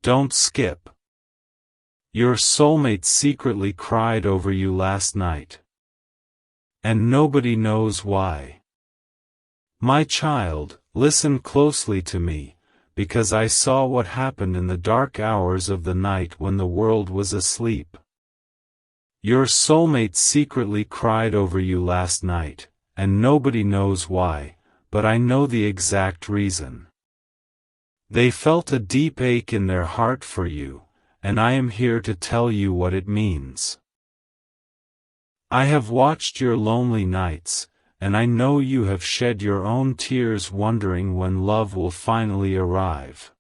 Don't skip. Your soulmate secretly cried over you last night. And nobody knows why. My child, listen closely to me, because I saw what happened in the dark hours of the night when the world was asleep. Your soulmate secretly cried over you last night, and nobody knows why, but I know the exact reason. They felt a deep ache in their heart for you, and I am here to tell you what it means. I have watched your lonely nights, and I know you have shed your own tears wondering when love will finally arrive.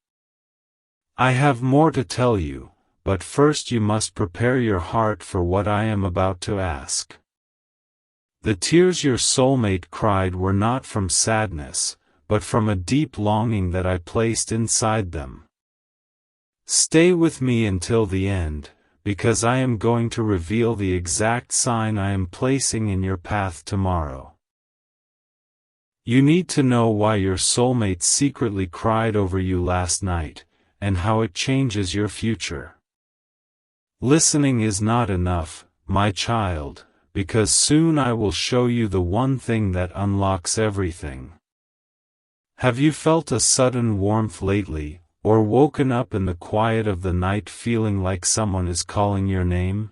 I have more to tell you, but first you must prepare your heart for what I am about to ask. The tears your soulmate cried were not from sadness, but from a deep longing that I placed inside them. Stay with me until the end, because I am going to reveal the exact sign I am placing in your path tomorrow. You need to know why your soulmate secretly cried over you last night, and how it changes your future. Listening is not enough, my child, because soon I will show you the one thing that unlocks everything. Have you felt a sudden warmth lately, or woken up in the quiet of the night feeling like someone is calling your name?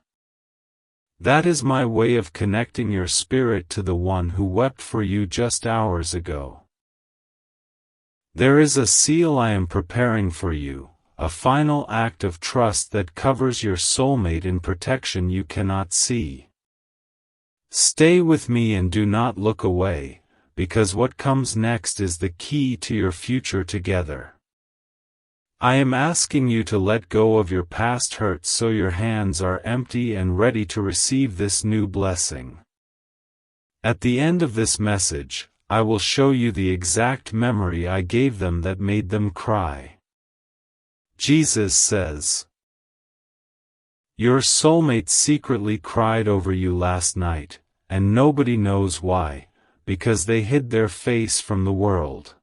That is my way of connecting your spirit to the one who wept for you just hours ago. There is a seal I am preparing for you, a final act of trust that covers your soulmate in protection you cannot see. Stay with me and do not look away, because what comes next is the key to your future together. I am asking you to let go of your past hurts so your hands are empty and ready to receive this new blessing. At the end of this message, I will show you the exact memory I gave them that made them cry. Jesus says, your soulmate secretly cried over you last night, and nobody knows why, because they hid their face from the world.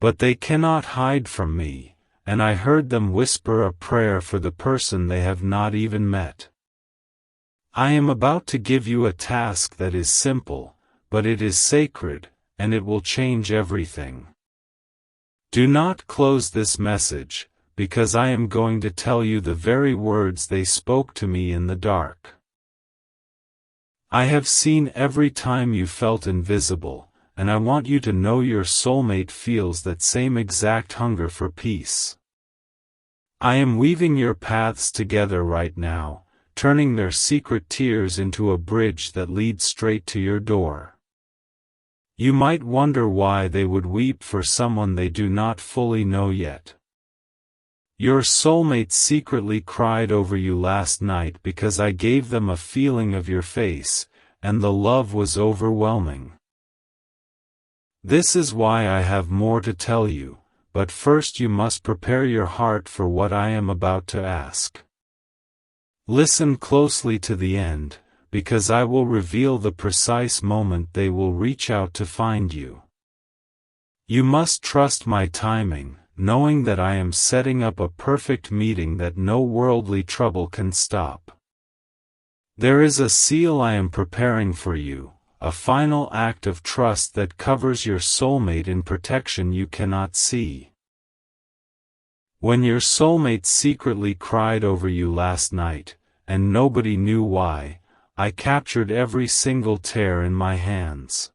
But they cannot hide from me, and I heard them whisper a prayer for the person they have not even met. I am about to give you a task that is simple, but it is sacred, and it will change everything. Do not close this message, because I am going to tell you the very words they spoke to me in the dark. I have seen every time you felt invisible, and I want you to know your soulmate feels that same exact hunger for peace. I am weaving your paths together right now, turning their secret tears into a bridge that leads straight to your door. You might wonder why they would weep for someone they do not fully know yet. Your soulmate secretly cried over you last night because I gave them a feeling of your face, and the love was overwhelming. This is why I have more to tell you, but first you must prepare your heart for what I am about to ask. Listen closely to the end, because I will reveal the precise moment they will reach out to find you. You must trust my timing, knowing that I am setting up a perfect meeting that no worldly trouble can stop. There is a seal I am preparing for you, a final act of trust that covers your soulmate in protection you cannot see. When your soulmate secretly cried over you last night, and nobody knew why, I captured every single tear in my hands.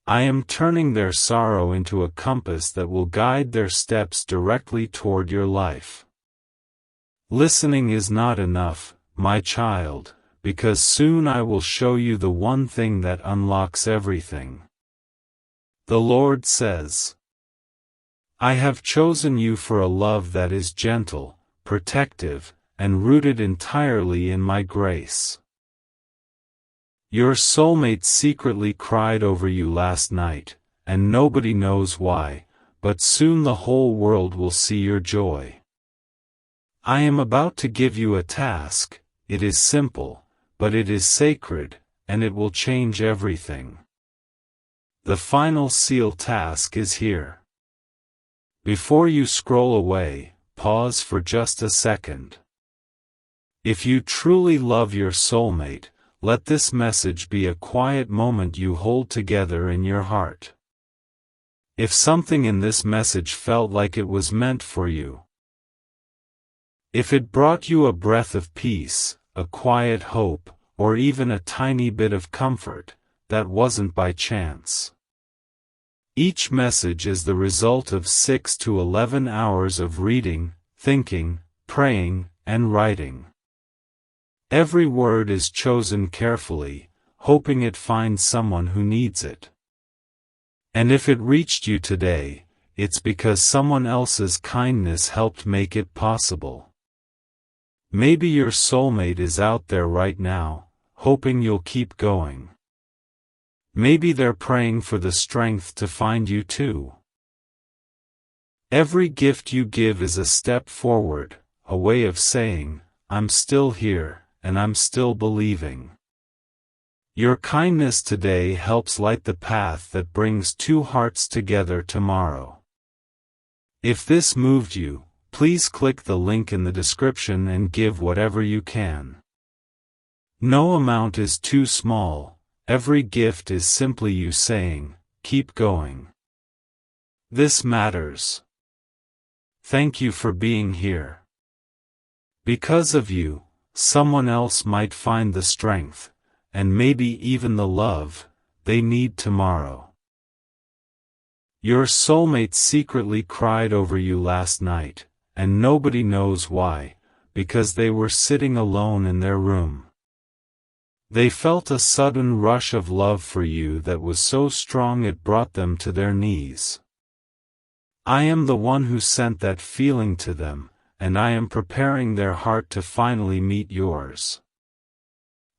I am turning their sorrow into a compass that will guide their steps directly toward your life. Listening is not enough, my child, because soon I will show you the one thing that unlocks everything. The Lord says, I have chosen you for a love that is gentle, protective, and rooted entirely in my grace. Your soulmate secretly cried over you last night, and nobody knows why, but soon the whole world will see your joy. I am about to give you a task. It is simple, but it is sacred, and it will change everything. The final seal task is here. Before you scroll away, pause for just a second. If you truly love your soulmate, let this message be a quiet moment you hold together in your heart. If something in this message felt like it was meant for you, if it brought you a breath of peace, a quiet hope, or even a tiny bit of comfort, that wasn't by chance. Each message is the result of 6 to 11 hours of reading, thinking, praying, and writing. Every word is chosen carefully, hoping it finds someone who needs it. And if it reached you today, it's because someone else's kindness helped make it possible. Maybe your soulmate is out there right now, hoping you'll keep going. Maybe they're praying for the strength to find you too. Every gift you give is a step forward, a way of saying, I'm still here, and I'm still believing. Your kindness today helps light the path that brings two hearts together tomorrow. If this moved you, please click the link in the description and give whatever you can. No amount is too small, every gift is simply you saying, keep going. This matters. Thank you for being here. Because of you, someone else might find the strength, and maybe even the love, they need tomorrow. Your soulmate secretly cried over you last night, and nobody knows why, because they were sitting alone in their room. They felt a sudden rush of love for you that was so strong it brought them to their knees. I am the one who sent that feeling to them, and I am preparing their heart to finally meet yours.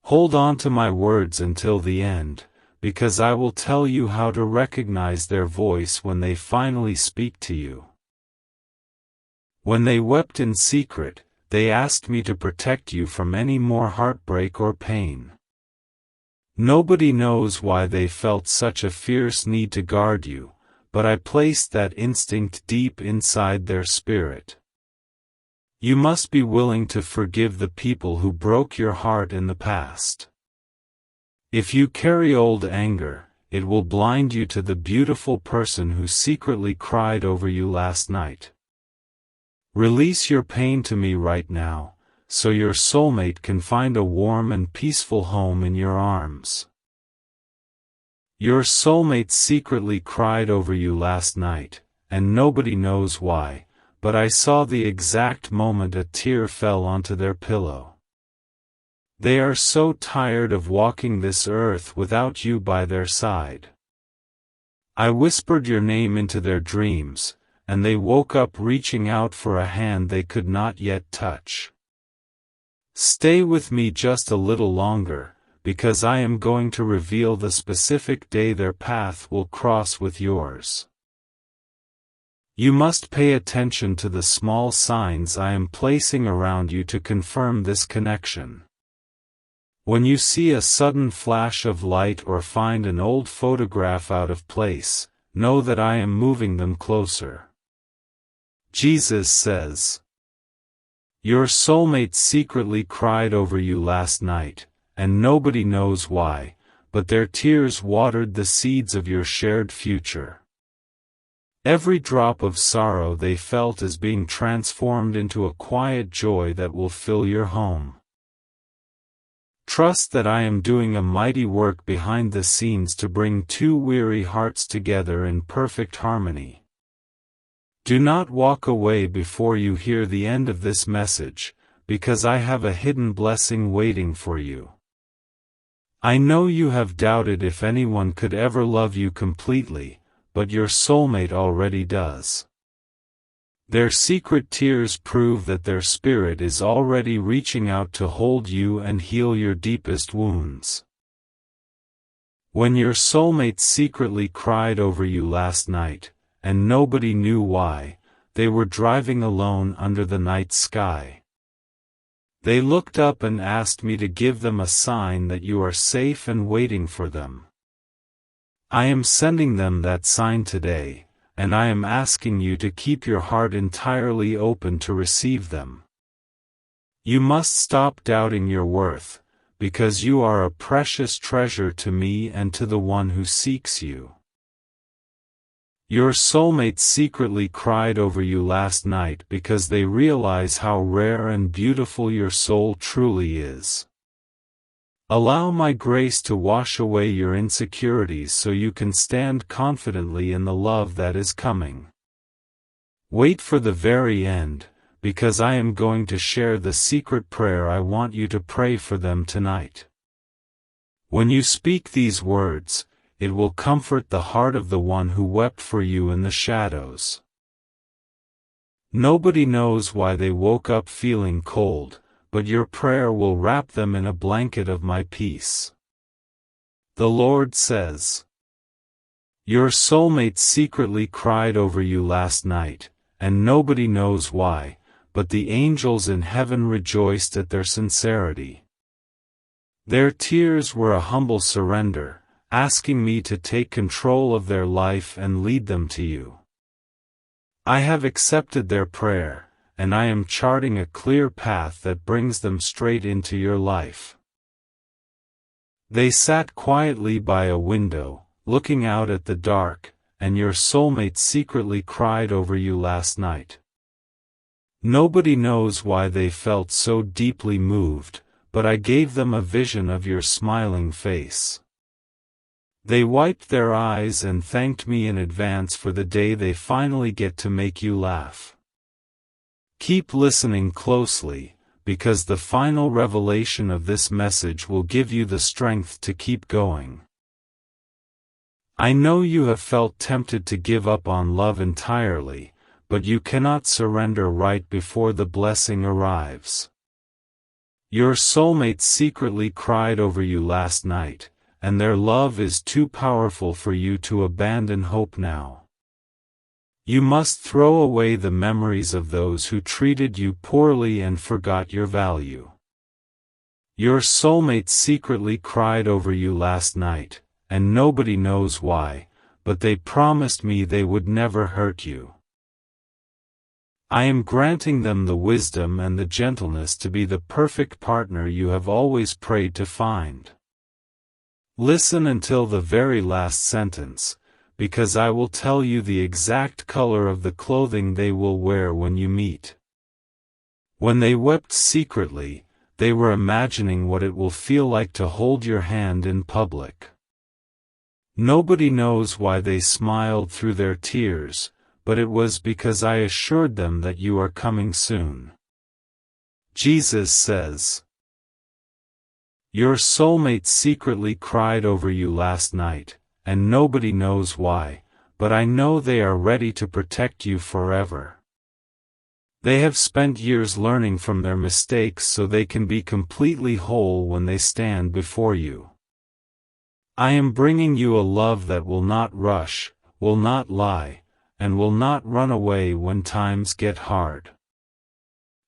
Hold on to my words until the end, because I will tell you how to recognize their voice when they finally speak to you. When they wept in secret, they asked me to protect you from any more heartbreak or pain. Nobody knows why they felt such a fierce need to guard you, but I placed that instinct deep inside their spirit. You must be willing to forgive the people who broke your heart in the past. If you carry old anger, it will blind you to the beautiful person who secretly cried over you last night. Release your pain to me right now, so your soulmate can find a warm and peaceful home in your arms. Your soulmate secretly cried over you last night, and nobody knows why, but I saw the exact moment a tear fell onto their pillow. They are so tired of walking this earth without you by their side. I whispered your name into their dreams, and they woke up reaching out for a hand they could not yet touch. Stay with me just a little longer, because I am going to reveal the specific day their path will cross with yours. You must pay attention to the small signs I am placing around you to confirm this connection. When you see a sudden flash of light or find an old photograph out of place, know that I am moving them closer. Jesus says, your soulmate secretly cried over you last night, and nobody knows why, but their tears watered the seeds of your shared future. Every drop of sorrow they felt is being transformed into a quiet joy that will fill your home. Trust that I am doing a mighty work behind the scenes to bring two weary hearts together in perfect harmony. Do not walk away before you hear the end of this message, because I have a hidden blessing waiting for you. I know you have doubted if anyone could ever love you completely, but your soulmate already does. Their secret tears prove that their spirit is already reaching out to hold you and heal your deepest wounds. When your soulmate secretly cried over you last night, and nobody knew why, they were driving alone under the night sky. They looked up and asked me to give them a sign that you are safe and waiting for them. I am sending them that sign today, and I am asking you to keep your heart entirely open to receive them. You must stop doubting your worth, because you are a precious treasure to me and to the one who seeks you. Your soulmate secretly cried over you last night because they realize how rare and beautiful your soul truly is. Allow my grace to wash away your insecurities so you can stand confidently in the love that is coming. Wait for the very end, because I am going to share the secret prayer I want you to pray for them tonight. When you speak these words, it will comfort the heart of the one who wept for you in the shadows. Nobody knows why they woke up feeling cold, but your prayer will wrap them in a blanket of my peace. The Lord says, your soulmate secretly cried over you last night, and nobody knows why, but the angels in heaven rejoiced at their sincerity. Their tears were a humble surrender, asking me to take control of their life and lead them to you. I have accepted their prayer, and I am charting a clear path that brings them straight into your life. They sat quietly by a window, looking out at the dark, and your soulmate secretly cried over you last night. Nobody knows why they felt so deeply moved, but I gave them a vision of your smiling face. They wiped their eyes and thanked me in advance for the day they finally get to make you laugh. Keep listening closely, because the final revelation of this message will give you the strength to keep going. I know you have felt tempted to give up on love entirely, but you cannot surrender right before the blessing arrives. Your soulmate secretly cried over you last night, and their love is too powerful for you to abandon hope now. You must throw away the memories of those who treated you poorly and forgot your value. Your soulmate secretly cried over you last night, and nobody knows why, but they promised me they would never hurt you. I am granting them the wisdom and the gentleness to be the perfect partner you have always prayed to find. Listen until the very last sentence, because I will tell you the exact color of the clothing they will wear when you meet. When they wept secretly, they were imagining what it will feel like to hold your hand in public. Nobody knows why they smiled through their tears, but it was because I assured them that you are coming soon. Jesus says, your soulmate secretly cried over you last night, and nobody knows why, but I know they are ready to protect you forever. They have spent years learning from their mistakes so they can be completely whole when they stand before you. I am bringing you a love that will not rush, will not lie, and will not run away when times get hard.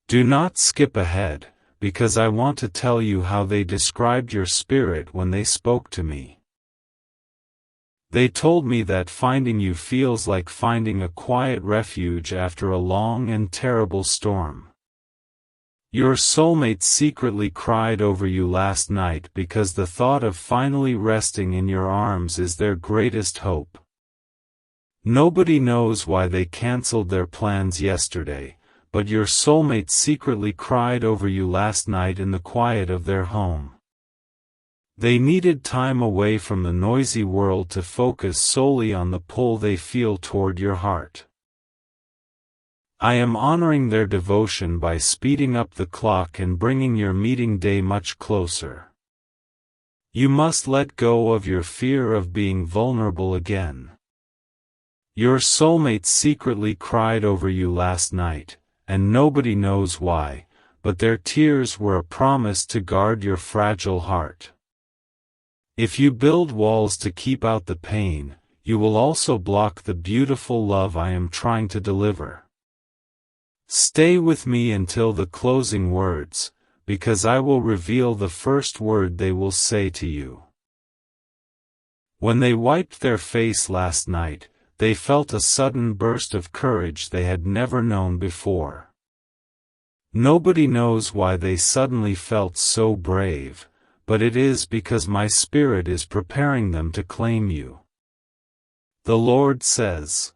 Do not skip ahead, because I want to tell you how they described your spirit when they spoke to me. They told me that finding you feels like finding a quiet refuge after a long and terrible storm. Your soulmate secretly cried over you last night because the thought of finally resting in your arms is their greatest hope. Nobody knows why they canceled their plans yesterday, but your soulmate secretly cried over you last night in the quiet of their home. They needed time away from the noisy world to focus solely on the pull they feel toward your heart. I am honoring their devotion by speeding up the clock and bringing your meeting day much closer. You must let go of your fear of being vulnerable again. Your soulmate secretly cried over you last night, and nobody knows why, but their tears were a promise to guard your fragile heart. If you build walls to keep out the pain, you will also block the beautiful love I am trying to deliver. Stay with me until the closing words, because I will reveal the first word they will say to you. When they wiped their face last night, they felt a sudden burst of courage they had never known before. Nobody knows why they suddenly felt so brave, but it is because my Spirit is preparing them to claim you. The Lord says,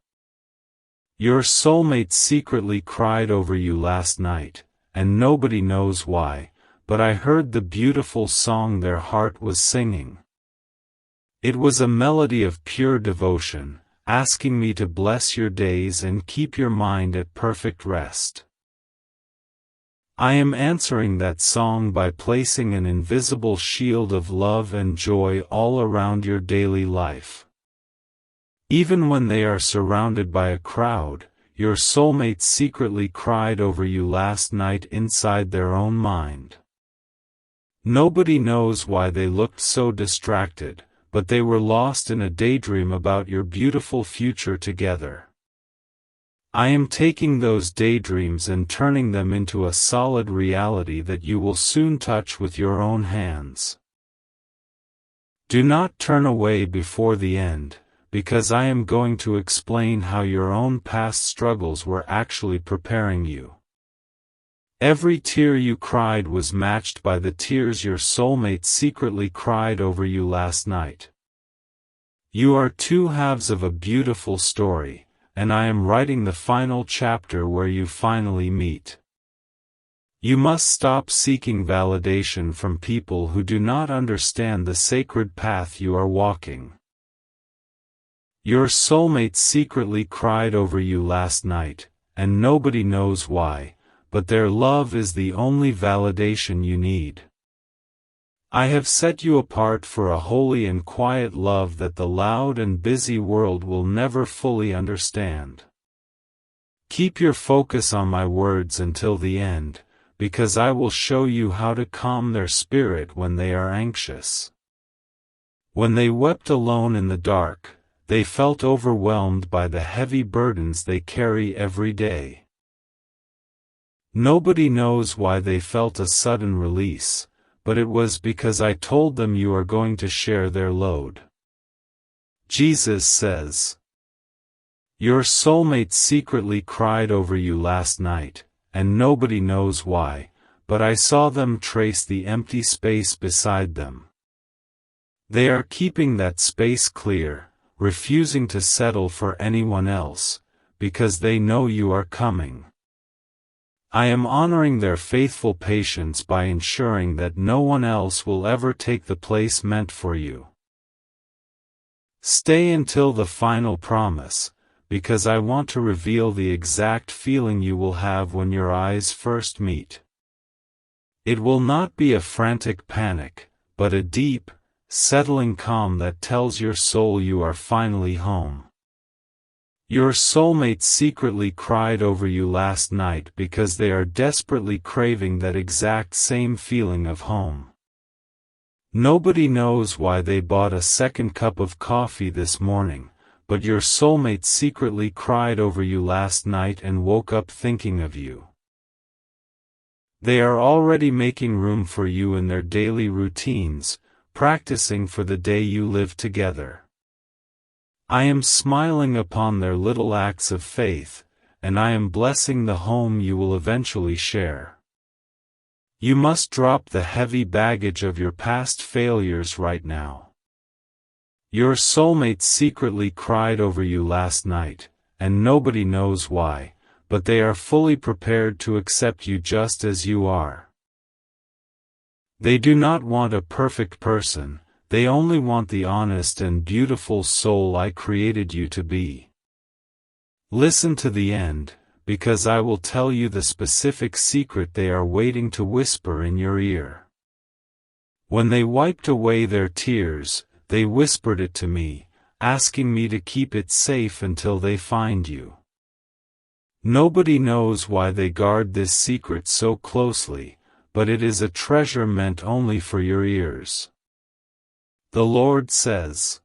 "Your soulmate secretly cried over you last night, and nobody knows why, but I heard the beautiful song their heart was singing. It was a melody of pure devotion, asking me to bless your days and keep your mind at perfect rest. I am answering that song by placing an invisible shield of love and joy all around your daily life. Even when they are surrounded by a crowd, your soulmate secretly cried over you last night inside their own mind. Nobody knows why they looked so distracted, but they were lost in a daydream about your beautiful future together. I am taking those daydreams and turning them into a solid reality that you will soon touch with your own hands. Do not turn away before the end, because I am going to explain how your own past struggles were actually preparing you. Every tear you cried was matched by the tears your soulmate secretly cried over you last night. You are two halves of a beautiful story, and I am writing the final chapter where you finally meet. You must stop seeking validation from people who do not understand the sacred path you are walking. Your soulmate secretly cried over you last night, and nobody knows why, but their love is the only validation you need. I have set you apart for a holy and quiet love that the loud and busy world will never fully understand. Keep your focus on my words until the end, because I will show you how to calm their spirit when they are anxious. When they wept alone in the dark, they felt overwhelmed by the heavy burdens they carry every day. Nobody knows why they felt a sudden release, but it was because I told them you are going to share their load. Jesus says, "Your soulmate secretly cried over you last night, and nobody knows why, but I saw them trace the empty space beside them. They are keeping that space clear, refusing to settle for anyone else, because they know you are coming. I am honoring their faithful patience by ensuring that no one else will ever take the place meant for you. Stay until the final promise, because I want to reveal the exact feeling you will have when your eyes first meet. It will not be a frantic panic, but a deep, settling calm that tells your soul you are finally home. Your soulmate secretly cried over you last night because they are desperately craving that exact same feeling of home. Nobody knows why they bought a second cup of coffee this morning, but your soulmate secretly cried over you last night and woke up thinking of you. They are already making room for you in their daily routines, practicing for the day you live together. I am smiling upon their little acts of faith, and I am blessing the home you will eventually share. You must drop the heavy baggage of your past failures right now. Your soulmate secretly cried over you last night, and nobody knows why, but they are fully prepared to accept you just as you are. They do not want a perfect person. They only want the honest and beautiful soul I created you to be. Listen to the end, because I will tell you the specific secret they are waiting to whisper in your ear. When they wiped away their tears, they whispered it to me, asking me to keep it safe until they find you. Nobody knows why they guard this secret so closely, but it is a treasure meant only for your ears. The Lord says,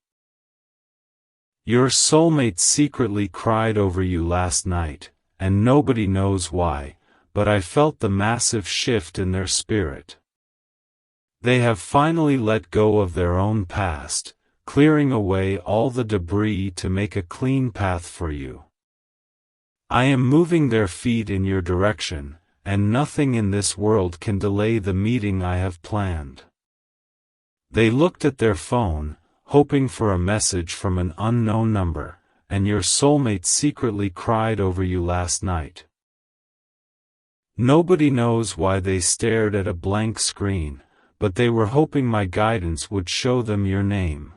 "Your soulmate secretly cried over you last night, and nobody knows why, but I felt the massive shift in their spirit. They have finally let go of their own past, clearing away all the debris to make a clean path for you. I am moving their feet in your direction, and nothing in this world can delay the meeting I have planned. They looked at their phone, hoping for a message from an unknown number, and your soulmate secretly cried over you last night. Nobody knows why they stared at a blank screen, but they were hoping my guidance would show them your name.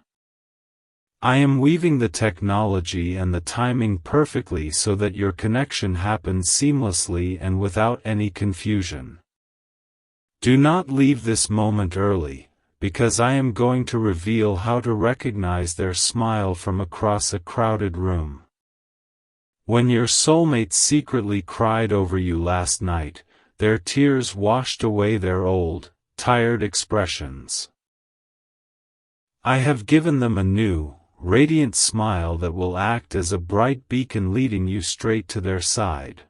I am weaving the technology and the timing perfectly so that your connection happens seamlessly and without any confusion. Do not leave this moment early, because I am going to reveal how to recognize their smile from across a crowded room. When your soulmate secretly cried over you last night, their tears washed away their old, tired expressions. I have given them a new, radiant smile that will act as a bright beacon leading you straight to their side.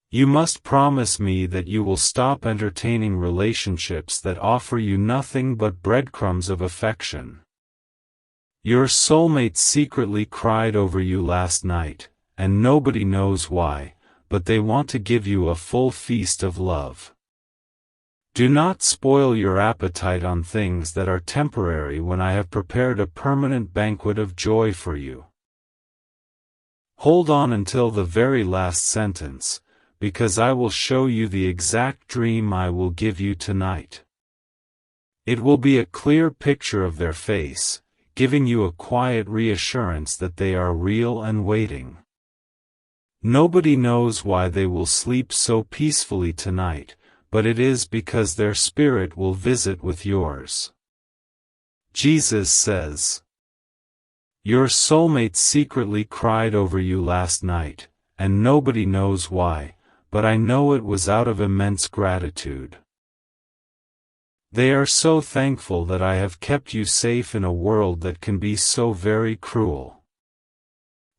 You must promise me that you will stop entertaining relationships that offer you nothing but breadcrumbs of affection. Your soulmate secretly cried over you last night, and nobody knows why, but they want to give you a full feast of love. Do not spoil your appetite on things that are temporary when I have prepared a permanent banquet of joy for you. Hold on until the very last sentence, because I will show you the exact dream I will give you tonight. It will be a clear picture of their face, giving you a quiet reassurance that they are real and waiting. Nobody knows why they will sleep so peacefully tonight, but it is because their spirit will visit with yours. Jesus says, your soulmate secretly cried over you last night, and nobody knows why, but I know it was out of immense gratitude. They are so thankful that I have kept you safe in a world that can be so very cruel.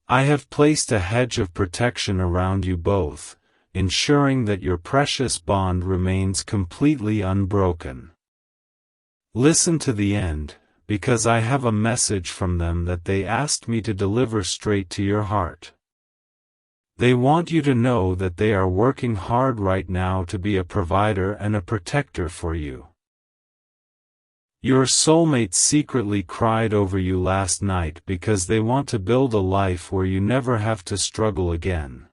I have placed a hedge of protection around you both, ensuring that your precious bond remains completely unbroken. Listen to the end, because I have a message from them that they asked me to deliver straight to your heart. They want you to know that they are working hard right now to be a provider and a protector for you. Your soulmate secretly cried over you last night because they want to build a life where you never have to struggle again.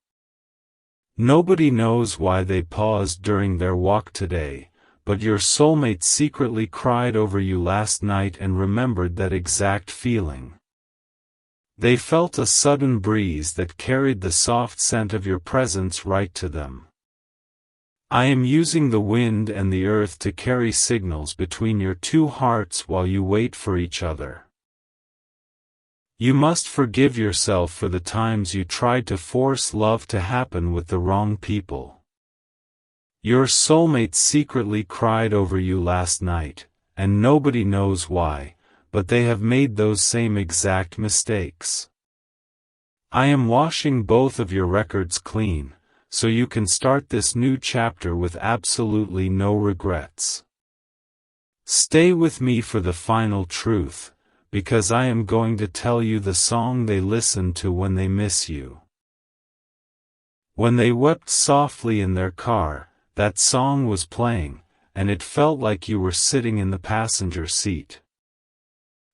Nobody knows why they paused during their walk today, but your soulmate secretly cried over you last night and remembered that exact feeling. They felt a sudden breeze that carried the soft scent of your presence right to them. I am using the wind and the earth to carry signals between your two hearts while you wait for each other. You must forgive yourself for the times you tried to force love to happen with the wrong people. Your soulmate secretly cried over you last night, and nobody knows why, but they have made those same exact mistakes. I am washing both of your records clean, so you can start this new chapter with absolutely no regrets. Stay with me for the final truth, because I am going to tell you the song they listen to when they miss you. When they wept softly in their car, that song was playing, and it felt like you were sitting in the passenger seat.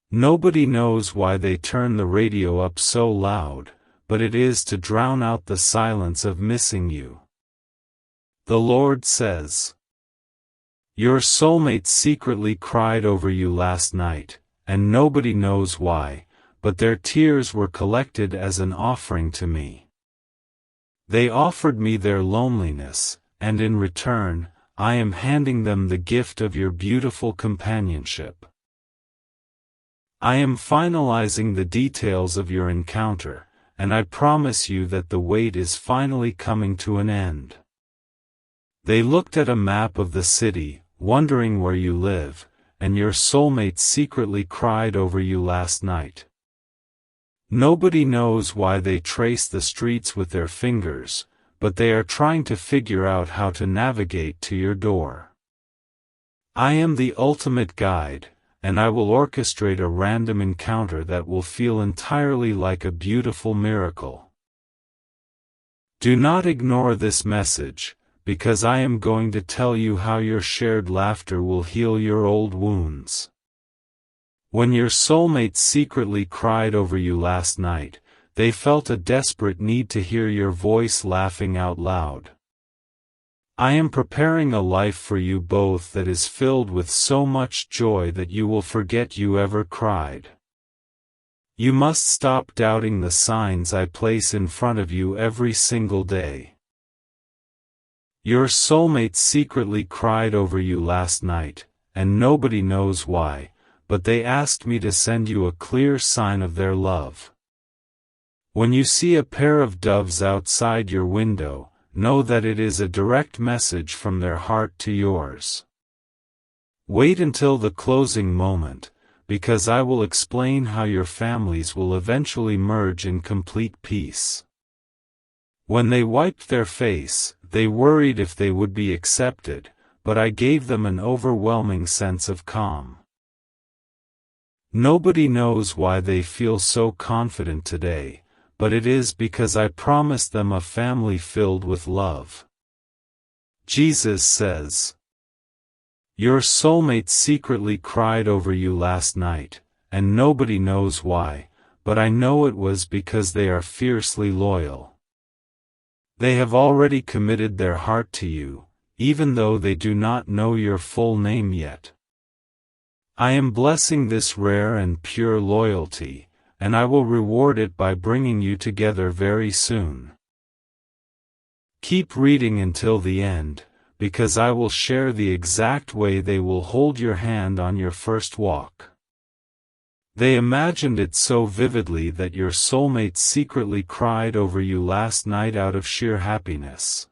Nobody knows why they turn the radio up so loud, but it is to drown out the silence of missing you. The Lord says, your soulmate secretly cried over you last night, and nobody knows why, but their tears were collected as an offering to me. They offered me their loneliness, and in return, I am handing them the gift of your beautiful companionship. I am finalizing the details of your encounter, and I promise you that the wait is finally coming to an end. They looked at a map of the city, wondering where you live, and your soulmate secretly cried over you last night. Nobody knows why they trace the streets with their fingers, but they are trying to figure out how to navigate to your door. I am the ultimate guide, and I will orchestrate a random encounter that will feel entirely like a beautiful miracle. Do not ignore this message, because I am going to tell you how your shared laughter will heal your old wounds. When your soulmate secretly cried over you last night, they felt a desperate need to hear your voice laughing out loud. I am preparing a life for you both that is filled with so much joy that you will forget you ever cried. You must stop doubting the signs I place in front of you every single day. Your soulmate secretly cried over you last night, and nobody knows why, but they asked me to send you a clear sign of their love. When you see a pair of doves outside your window, know that it is a direct message from their heart to yours. Wait until the closing moment, because I will explain how your families will eventually merge in complete peace. When they wiped their face, they worried if they would be accepted, but I gave them an overwhelming sense of calm. Nobody knows why they feel so confident today, but it is because I promised them a family filled with love. Jesus says, your soulmate secretly cried over you last night, and nobody knows why, but I know it was because they are fiercely loyal. They have already committed their heart to you, even though they do not know your full name yet. I am blessing this rare and pure loyalty, and I will reward it by bringing you together very soon. Keep reading until the end, because I will share the exact way they will hold your hand on your first walk. They imagined it so vividly that your soulmate secretly cried over you last night out of sheer happiness.